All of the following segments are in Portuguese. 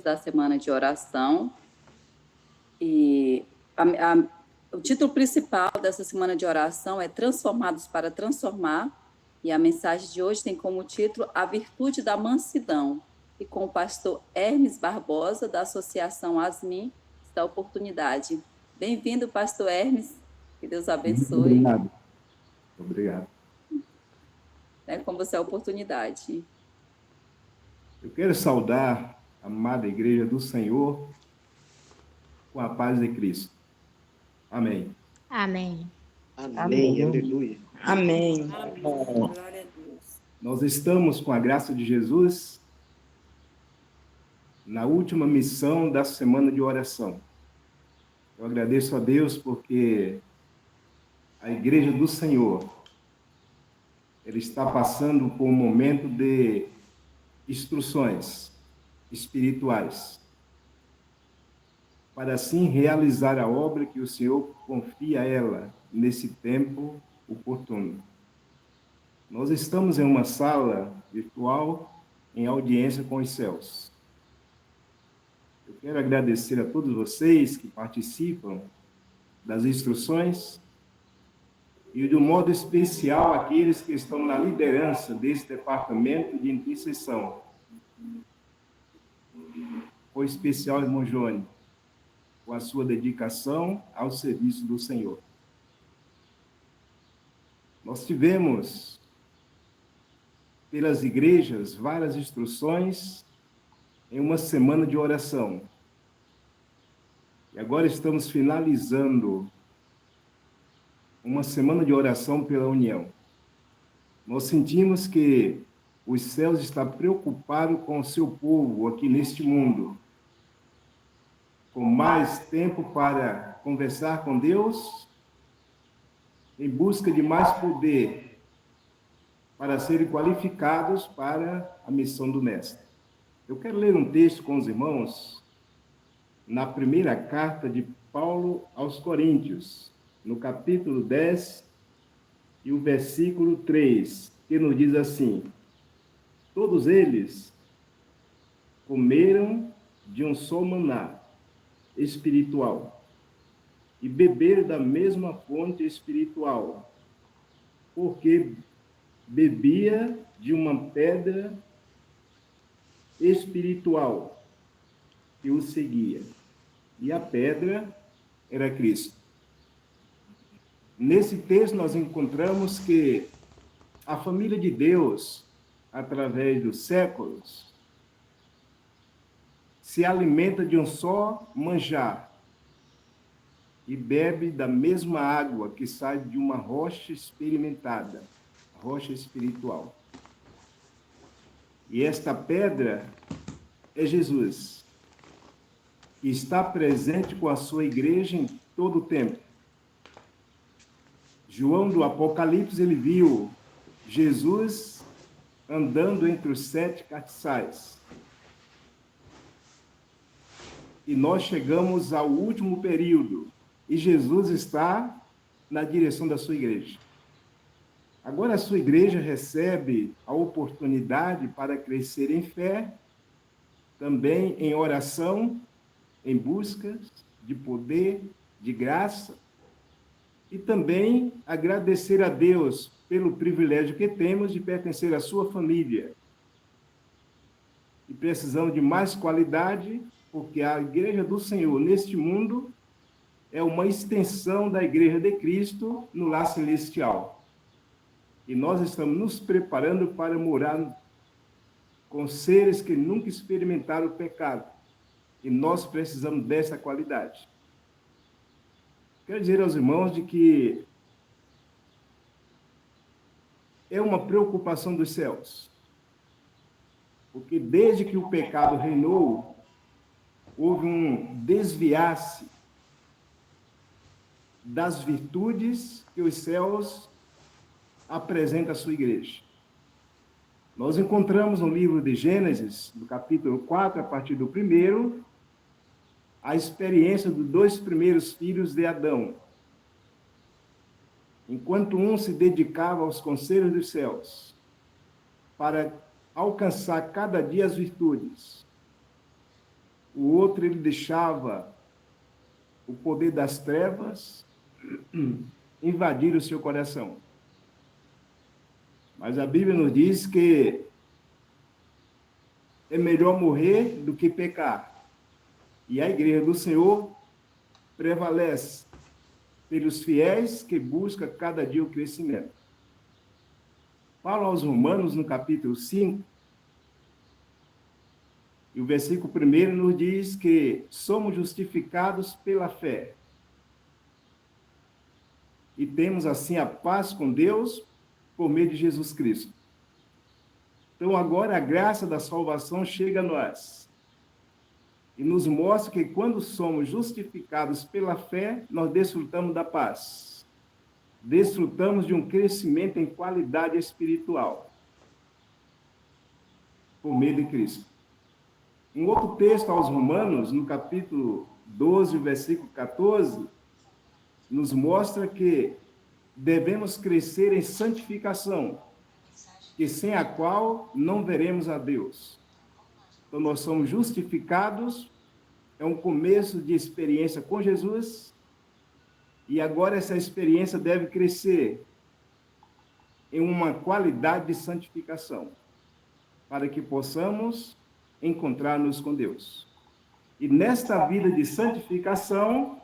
da semana de oração. E o título principal dessa semana de oração é Transformados para Transformar, e a mensagem de hoje tem como título A Virtude da Mansidão. E com o pastor Hermes Barbosa, da Associação Asmin, está a oportunidade. Bem-vindo, pastor Hermes, que Deus Muito abençoe. obrigado. Obrigado. Com você a oportunidade. Eu quero saudar a amada Igreja do Senhor com a paz de Cristo. Amém. Amém. Amém. Aleluia. Amém. Glória a Deus. Nós estamos, com a graça de Jesus, na última missão da semana de oração. Eu agradeço a Deus porque a Igreja do Senhor, ela está passando por um momento de instruções espirituais, para assim realizar a obra que o Senhor confia a ela nesse tempo oportuno. Nós estamos em uma sala virtual em audiência com os céus. Eu quero agradecer a todos vocês que participam das instruções e, de um modo especial, aqueles que estão na liderança desse departamento de intercessão. O especial irmão Jônio, com a sua dedicação ao serviço do Senhor. Nós tivemos, pelas igrejas, várias instruções em uma semana de oração. E agora estamos finalizando uma semana de oração pela união. Nós sentimos que os céus estão preocupados com o seu povo aqui neste mundo, com mais tempo para conversar com Deus, em busca de mais poder, para serem qualificados para a missão do Mestre. Eu quero ler um texto com os irmãos, na primeira carta de Paulo aos Coríntios, no capítulo 10 e o versículo 3, que nos diz assim: todos eles comeram de um só maná espiritual e beberam da mesma fonte espiritual, porque bebia de uma pedra espiritual que o seguia, e a pedra era Cristo. Nesse texto nós encontramos que a família de Deus, através dos séculos, se alimenta de um só manjar e bebe da mesma água que sai de uma rocha experimentada, rocha espiritual. E esta pedra é Jesus, que está presente com a sua igreja em todo o tempo. João do Apocalipse, ele viu Jesus andando entre os 7 castiçais. E nós chegamos ao último período, e Jesus está na direção da sua igreja. Agora a sua igreja recebe a oportunidade para crescer em fé, também em oração, em busca de poder, de graça, e também agradecer a Deus pelo privilégio que temos de pertencer à sua família. E precisamos de mais qualidade, porque a Igreja do Senhor neste mundo é uma extensão da Igreja de Cristo no lar celestial. E nós estamos nos preparando para morar com seres que nunca experimentaram o pecado. E nós precisamos dessa qualidade. Quero dizer aos irmãos de que é uma preocupação dos céus. Porque desde que o pecado reinou, houve um desviar-se das virtudes que os céus apresentam à sua igreja. Nós encontramos no livro de Gênesis, no capítulo 4, a partir do 1º, a experiência dos 2 primeiros filhos de Adão. Enquanto um se dedicava aos conselhos dos céus, para alcançar cada dia as virtudes, outro ele deixava o poder das trevas invadir o seu coração. Mas a Bíblia nos diz que é melhor morrer do que pecar. E a igreja do Senhor prevalece pelos fiéis que buscam cada dia o crescimento. Paulo aos Romanos, no capítulo 5, e o versículo 1 nos diz que somos justificados pela fé. E temos assim a paz com Deus por meio de Jesus Cristo. Então agora a graça da salvação chega a nós. E nos mostra que quando somos justificados pela fé, nós desfrutamos da paz. Desfrutamos de um crescimento em qualidade espiritual. Por meio de Cristo. Um outro texto aos Romanos, no capítulo 12, versículo 14, nos mostra que devemos crescer em santificação, que sem a qual não veremos a Deus. Então, nós somos justificados, é um começo de experiência com Jesus, e agora essa experiência deve crescer em uma qualidade de santificação, para que possamos encontrar-nos com Deus. E nesta vida de santificação,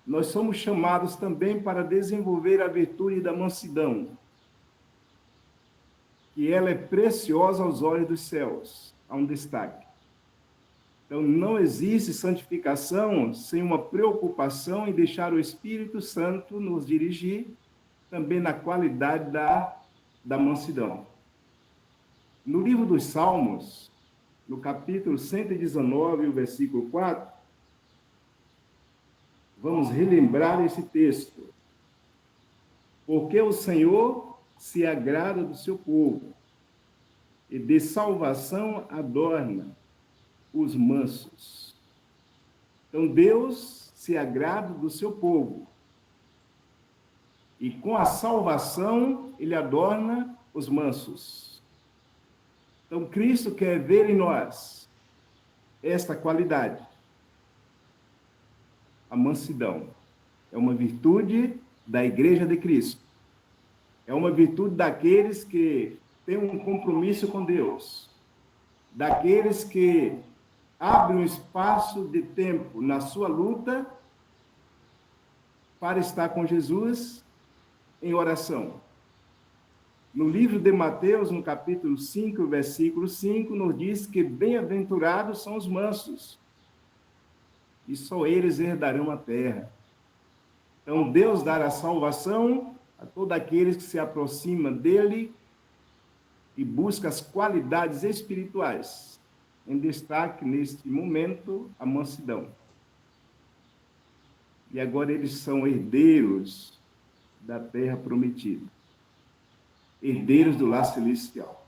nós somos chamados também para desenvolver a virtude da mansidão, que ela é preciosa aos olhos dos céus. Há um destaque. Então, não existe santificação sem uma preocupação em deixar o Espírito Santo nos dirigir também na qualidade da mansidão. No livro dos Salmos, no capítulo 119, o versículo 4, vamos relembrar esse texto. Porque o Senhor se agrada do seu povo, e de salvação adorna os mansos. Então, Deus se agrada do seu povo. E com a salvação, ele adorna os mansos. Então, Cristo quer ver em nós esta qualidade. A mansidão é uma virtude da Igreja de Cristo. É uma virtude daqueles que têm um compromisso com Deus. Daqueles que abrem um espaço de tempo na sua luta para estar com Jesus em oração. No livro de Mateus, no capítulo 5, versículo 5, nos diz que bem-aventurados são os mansos, e só eles herdarão a terra. Então, Deus dará salvação a todos aqueles que se aproximam dele e buscam as qualidades espirituais. Em destaque, neste momento, a mansidão. E agora eles são herdeiros da terra prometida. Herdeiros do lar celestial.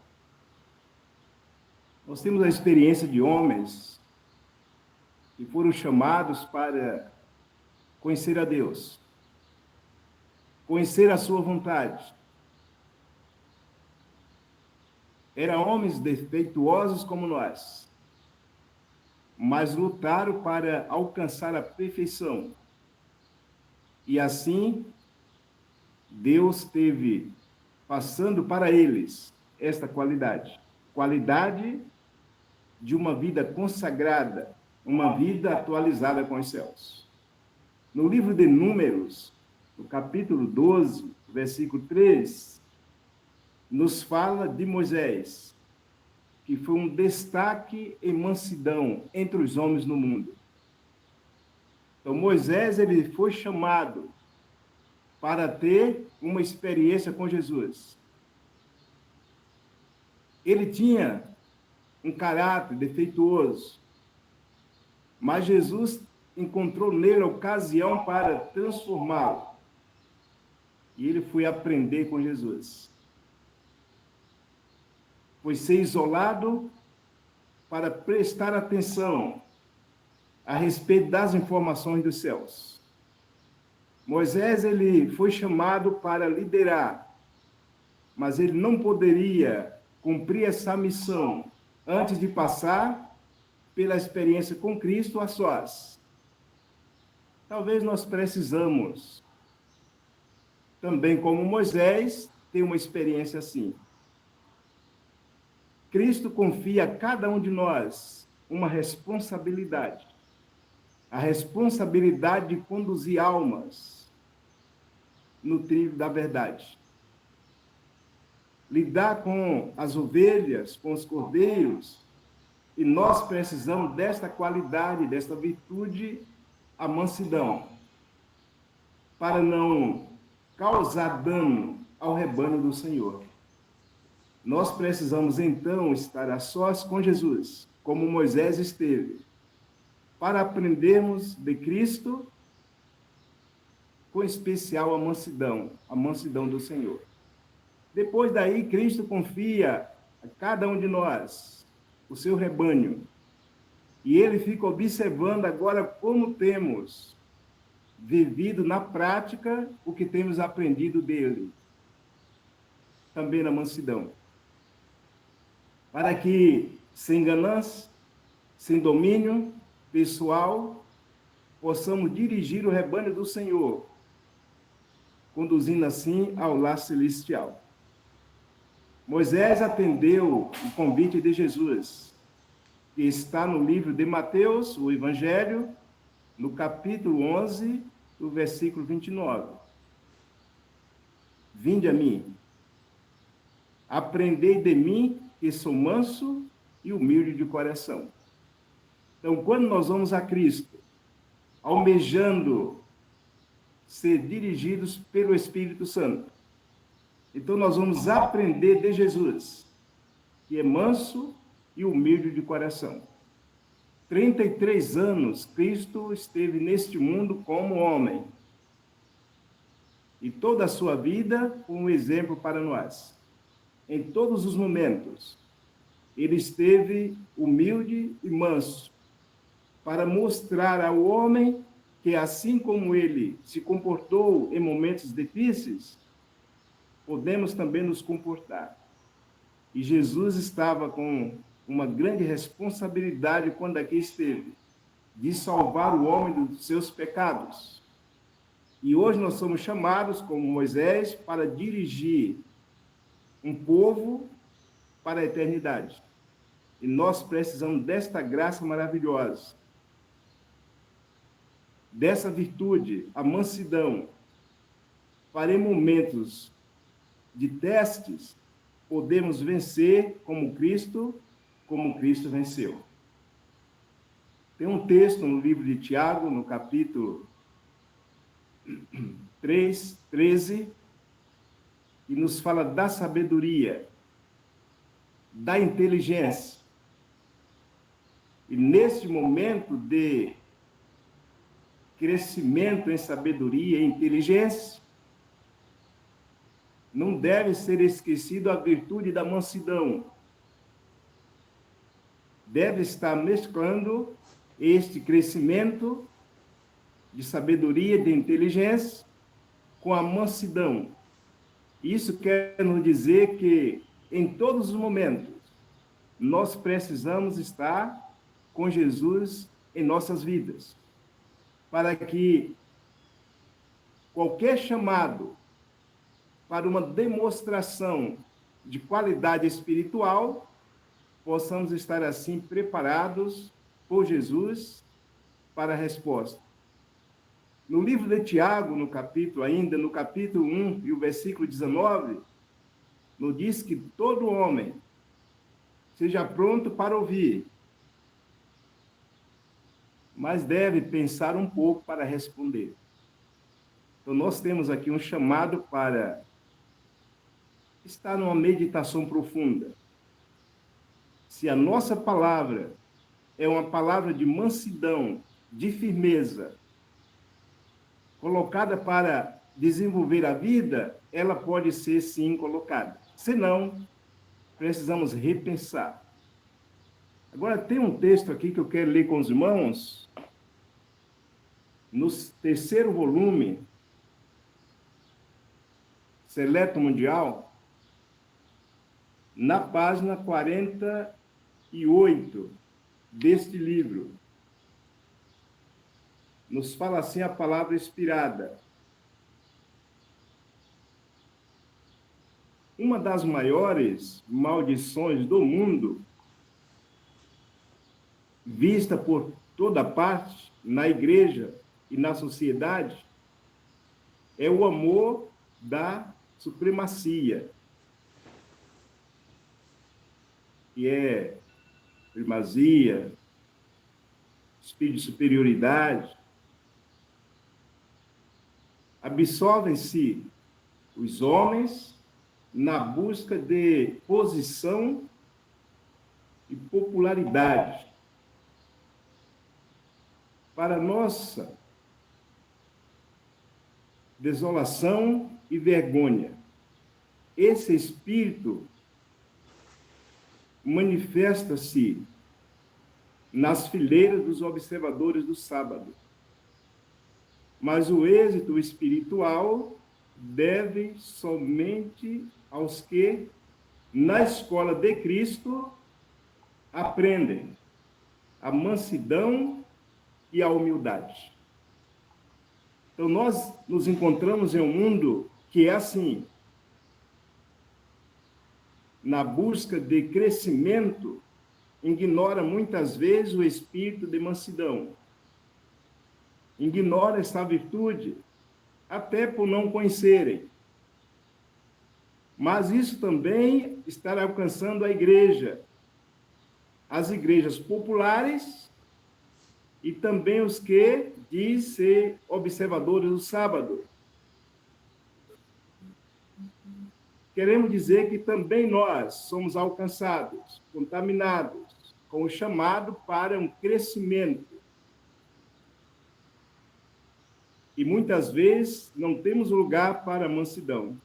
Nós temos a experiência de homens que foram chamados para conhecer a Deus, conhecer a sua vontade. Eram homens defeituosos como nós, mas lutaram para alcançar a perfeição. E assim, Deus teve passando para eles esta qualidade de uma vida consagrada, uma vida atualizada com os céus. No livro de Números, no capítulo 12, versículo 3, nos fala de Moisés, que foi um destaque em mansidão entre os homens no mundo. Então, Moisés, ele foi chamado para ter uma experiência com Jesus. Ele tinha um caráter defeituoso, mas Jesus encontrou nele a ocasião para transformá-lo. E ele foi aprender com Jesus. Foi ser isolado para prestar atenção a respeito das informações dos céus. Moisés, ele foi chamado para liderar, mas ele não poderia cumprir essa missão antes de passar pela experiência com Cristo a sós. Talvez nós precisamos, também como Moisés, ter uma experiência assim. Cristo confia a cada um de nós uma responsabilidade. A responsabilidade de conduzir almas no trilho da verdade. Lidar com as ovelhas, com os cordeiros, e nós precisamos desta qualidade, desta virtude, a mansidão, para não causar dano ao rebanho do Senhor. Nós precisamos, então, estar a sós com Jesus, como Moisés esteve, para aprendermos de Cristo, com especial a mansidão do Senhor. Depois daí, Cristo confia a cada um de nós o seu rebanho, e ele fica observando agora como temos vivido na prática o que temos aprendido dele, também na mansidão. Para que, sem ganância, sem domínio pessoal, possamos dirigir o rebanho do Senhor, conduzindo assim ao lar celestial. Moisés atendeu o convite de Jesus, que está no livro de Mateus, o Evangelho, no capítulo 11, no versículo 29. Vinde a mim, aprendei de mim, que sou manso e humilde de coração. Então, quando nós vamos a Cristo, almejando ser dirigidos pelo Espírito Santo, então nós vamos aprender de Jesus, que é manso e humilde de coração. 33 anos Cristo esteve neste mundo como homem. E toda a sua vida foi um exemplo para nós. Em todos os momentos, ele esteve humilde e manso, para mostrar ao homem que, assim como ele se comportou em momentos difíceis, podemos também nos comportar. E Jesus estava com uma grande responsabilidade quando aqui esteve, de salvar o homem dos seus pecados. E hoje nós somos chamados, como Moisés, para dirigir um povo para a eternidade. E nós precisamos desta graça maravilhosa, dessa virtude, a mansidão, para em momentos de testes, podemos vencer como Cristo venceu. Tem um texto no livro de Tiago, no capítulo 3, 13, que nos fala da sabedoria, da inteligência. E neste momento de crescimento em sabedoria e inteligência, não deve ser esquecido a virtude da mansidão. Deve estar mesclando este crescimento de sabedoria e de inteligência com a mansidão. Isso quer nos dizer que, em todos os momentos, nós precisamos estar com Jesus em nossas vidas, para que qualquer chamado para uma demonstração de qualidade espiritual, possamos estar assim preparados por Jesus para a resposta. No livro de Tiago, no capítulo 1 e o versículo 19, nos diz que todo homem seja pronto para ouvir, mas deve pensar um pouco para responder. Então, nós temos aqui um chamado para estar numa meditação profunda. Se a nossa palavra é uma palavra de mansidão, de firmeza, colocada para desenvolver a vida, ela pode ser, sim, colocada. Senão, precisamos repensar. Agora, tem um texto aqui que eu quero ler com os irmãos, no terceiro volume, Seleto Mundial, na página 48. deste livro. Nos fala assim a palavra inspirada. Uma das maiores maldições do mundo, vista por toda parte, na igreja e na sociedade, é o amor da supremacia, que é primazia, espírito de superioridade. Absorvem-se os homens na busca de posição e popularidade. Para nossa desolação e vergonha, esse espírito manifesta-se nas fileiras dos observadores do sábado. Mas o êxito espiritual deve somente aos que, na escola de Cristo, aprendem a mansidão e a humildade. Então, nós nos encontramos em um mundo que é assim. Na busca de crescimento, ignora muitas vezes o espírito de mansidão. Ignora essa virtude, até por não conhecerem. Mas isso também está alcançando a igreja, as igrejas populares e também os que diz ser observadores do sábado. Queremos dizer que também nós somos alcançados, contaminados, com o chamado para um crescimento. E muitas vezes não temos lugar para a mansidão.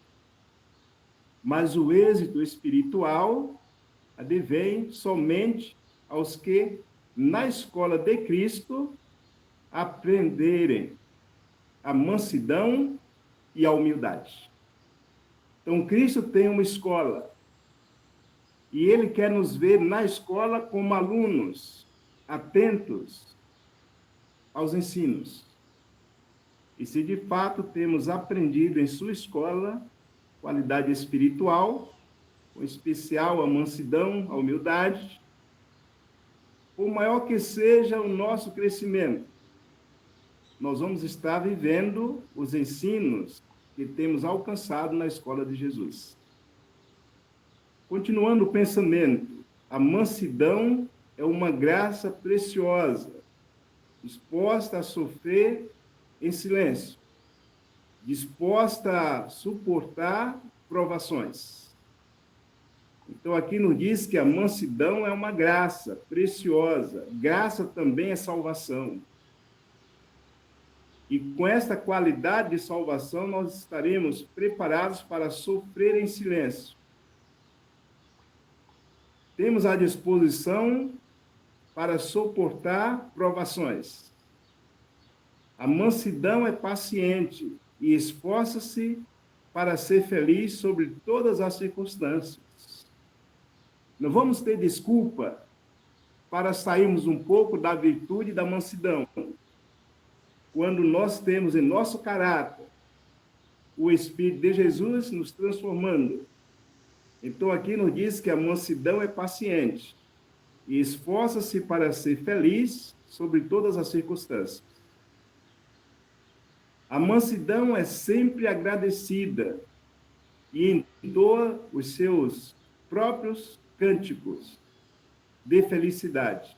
Mas o êxito espiritual advém somente aos que, na escola de Cristo, aprenderem a mansidão e a humildade. Então, Cristo tem uma escola. E Ele quer nos ver na escola como alunos, atentos aos ensinos. E se de fato temos aprendido em sua escola qualidade espiritual, com especial a mansidão, a humildade, por maior que seja o nosso crescimento, nós vamos estar vivendo os ensinos que temos alcançado na escola de Jesus. Continuando o pensamento, a mansidão é uma graça preciosa, disposta a sofrer em silêncio, disposta a suportar provações. Então, aqui nos diz que a mansidão é uma graça preciosa. Graça também é salvação. E com esta qualidade de salvação, nós estaremos preparados para sofrer em silêncio. Temos à disposição para suportar provações. A mansidão é paciente e esforça-se para ser feliz sobre todas as circunstâncias. Não vamos ter desculpa para sairmos um pouco da virtude da mansidão, quando nós temos em nosso caráter o Espírito de Jesus nos transformando. Então, aqui nos diz que a mansidão é paciente e esforça-se para ser feliz sobre todas as circunstâncias. A mansidão é sempre agradecida e entoa os seus próprios cânticos de felicidade,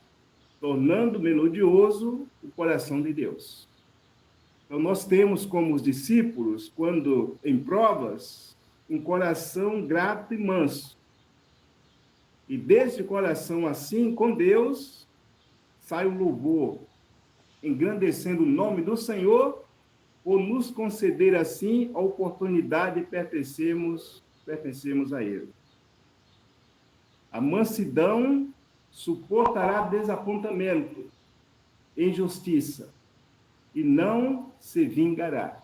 tornando melodioso o coração de Deus. Então, nós temos como os discípulos, quando em provas, um coração grato e manso. E desse coração assim, com Deus, sai o louvor, engrandecendo o nome do Senhor, por nos conceder assim a oportunidade de pertencermos a Ele. A mansidão suportará desapontamento, injustiça, e não se vingará.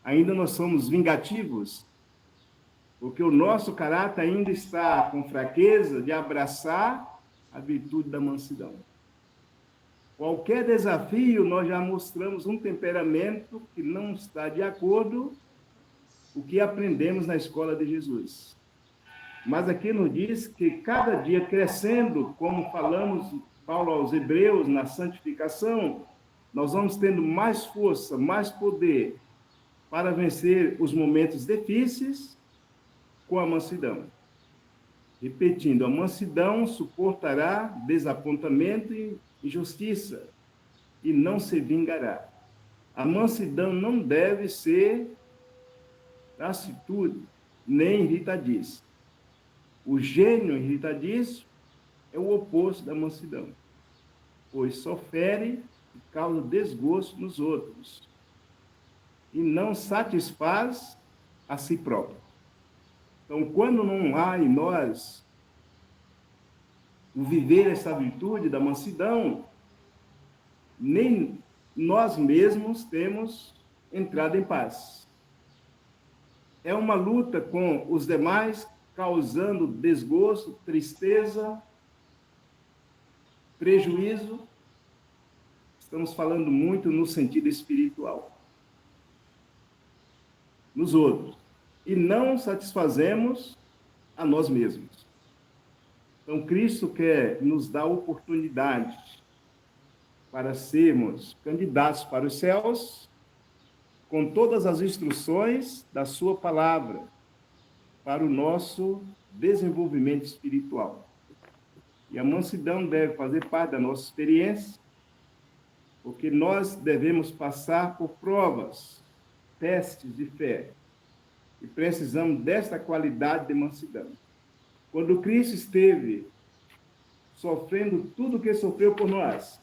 Ainda nós somos vingativos, porque o nosso caráter ainda está com fraqueza de abraçar a virtude da mansidão. Qualquer desafio, nós já mostramos um temperamento que não está de acordo com o que aprendemos na escola de Jesus. Mas aqui nos diz que cada dia crescendo, como falamos, Paulo aos Hebreus, na santificação, nós vamos tendo mais força, mais poder para vencer os momentos difíceis com a mansidão. Repetindo, a mansidão suportará desapontamento e injustiça e não se vingará. A mansidão não deve ser lassitude, nem irritadiça. O gênio irritadiço é o oposto da mansidão, pois só fere e causa desgosto nos outros e não satisfaz a si próprio. Então, quando não há em nós o viver essa virtude da mansidão, nem nós mesmos temos entrado em paz. É uma luta com os demais, causando desgosto, tristeza, prejuízo. Estamos falando muito no sentido espiritual. Nos outros. E não satisfazemos a nós mesmos. Então, Cristo quer nos dar oportunidade para sermos candidatos para os céus, com todas as instruções da sua palavra, para o nosso desenvolvimento espiritual. E a mansidão deve fazer parte da nossa experiência, porque nós devemos passar por provas, testes de fé, e precisamos desta qualidade de mansidão. Quando Cristo esteve sofrendo tudo o que sofreu por nós,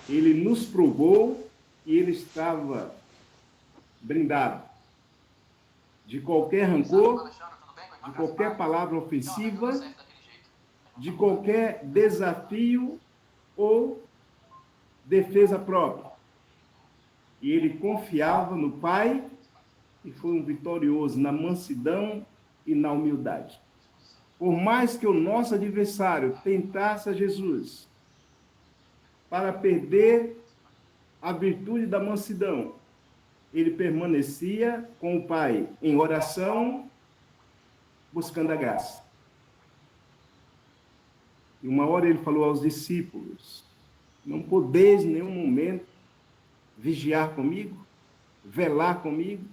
ele nos provou que ele estava blindado de qualquer rancor, de qualquer palavra ofensiva, de qualquer desafio ou defesa própria. E ele confiava no Pai e foi um vitorioso na mansidão e na humildade. Por mais que o nosso adversário tentasse a Jesus para perder a virtude da mansidão, ele permanecia com o Pai em oração, buscando a graça. E uma hora ele falou aos discípulos: não podeis em nenhum momento vigiar comigo, velar comigo,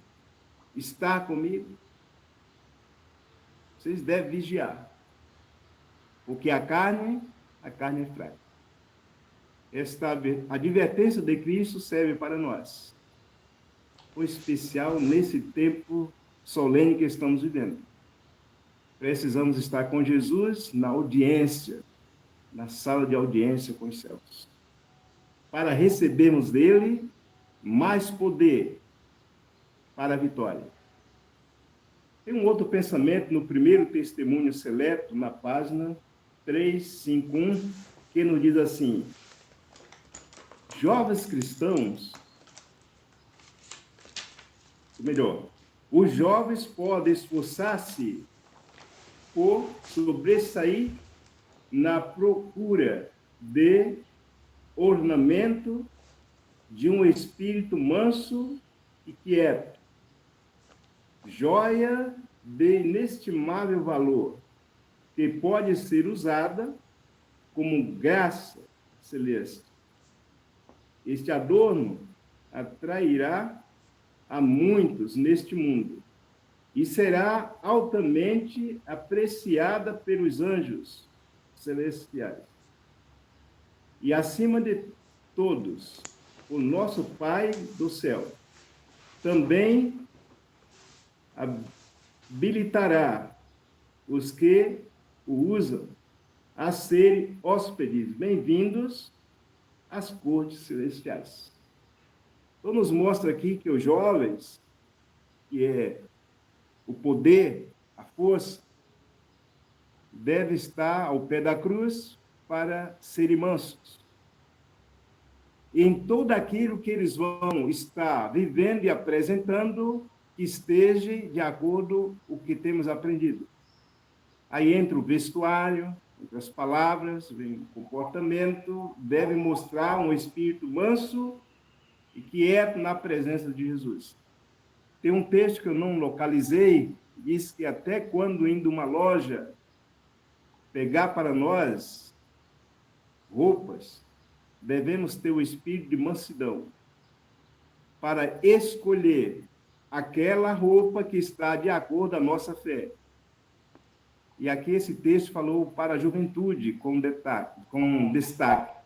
estar comigo. Vocês devem vigiar, porque a carne é fraca. Esta advertência de Cristo serve para nós, o especial nesse tempo solene que estamos vivendo. Precisamos estar com Jesus na audiência, na sala de audiência com os céus, para recebermos dele mais poder para a vitória. Tem um outro pensamento no primeiro testemunho seleto, na página 351, que nos diz assim: jovens cristãos, melhor, os jovens podem esforçar-se por sobressair na procura de ornamento de um espírito manso e quieto, joia de inestimável valor, que pode ser usada como graça celeste. Este adorno atrairá a muitos neste mundo e será altamente apreciada pelos anjos celestiais. E acima de todos, o nosso Pai do céu também habilitará os que o usam a serem hóspedes bem-vindos às cortes celestiais. Então, nos mostra aqui que os jovens, que é o poder, a força, deve estar ao pé da cruz para serem mansos. E em tudo aquilo que eles vão estar vivendo e apresentando, esteja de acordo com o que temos aprendido. Aí entra o vestuário, Entre as palavras, vem o comportamento, deve mostrar um espírito manso e quieto na presença de Jesus. Tem um texto que eu não localizei, diz que até quando indo uma loja pegar para nós roupas, devemos ter o espírito de mansidão para escolher aquela roupa que está de acordo com a nossa fé. E aqui esse texto falou para a juventude com destaque,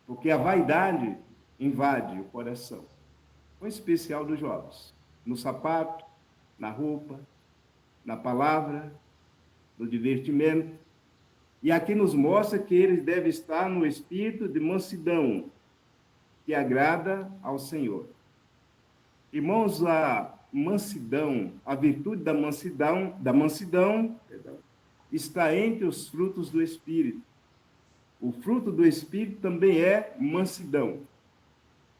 porque a vaidade invade o coração, com especial dos jovens, no sapato, na roupa, na palavra, no divertimento. E aqui nos mostra que eles devem estar no espírito de mansidão, que agrada ao Senhor. Irmãos, a mansidão, a virtude da mansidão está entre os frutos do Espírito. O fruto do Espírito também é mansidão.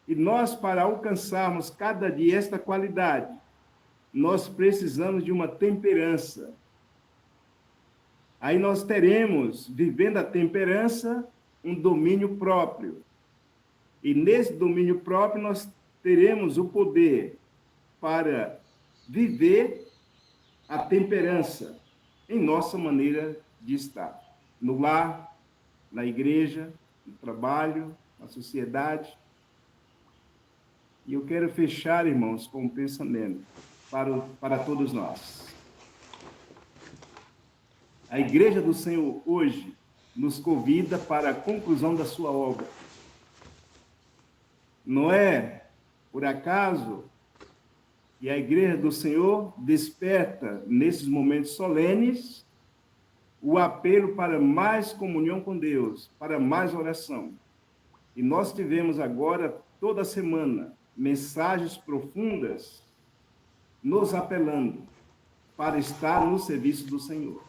E nós, para alcançarmos cada dia esta qualidade, nós precisamos de uma temperança. Aí nós teremos, vivendo a temperança, um domínio próprio. E nesse domínio próprio nós teremos o poder para viver a temperança em nossa maneira de estar. No lar, na igreja, no trabalho, na sociedade. E eu quero fechar, irmãos, com um pensamento para todos nós. A Igreja do Senhor hoje nos convida para a conclusão da sua obra. Não é por acaso que a Igreja do Senhor desperta, nesses momentos solenes, o apelo para mais comunhão com Deus, para mais oração. E nós tivemos agora, toda semana, mensagens profundas nos apelando para estar no serviço do Senhor.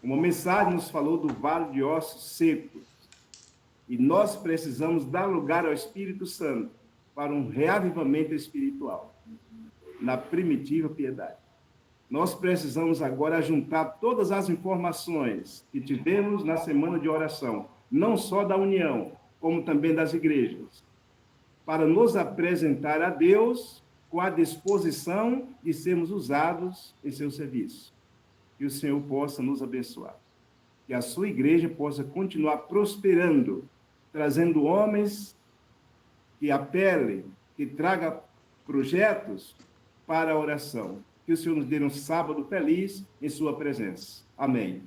Uma mensagem nos falou do vale de ossos secos. E nós precisamos dar lugar ao Espírito Santo para um reavivamento espiritual na primitiva piedade. Nós precisamos agora juntar todas as informações que tivemos na semana de oração, não só da união, como também das igrejas, para nos apresentar a Deus com a disposição de sermos usados em seu serviço. Que o Senhor possa nos abençoar. Que a sua igreja possa continuar prosperando, trazendo homens que apelem, que tragam projetos para a oração. Que o Senhor nos dê um sábado feliz em sua presença. Amém.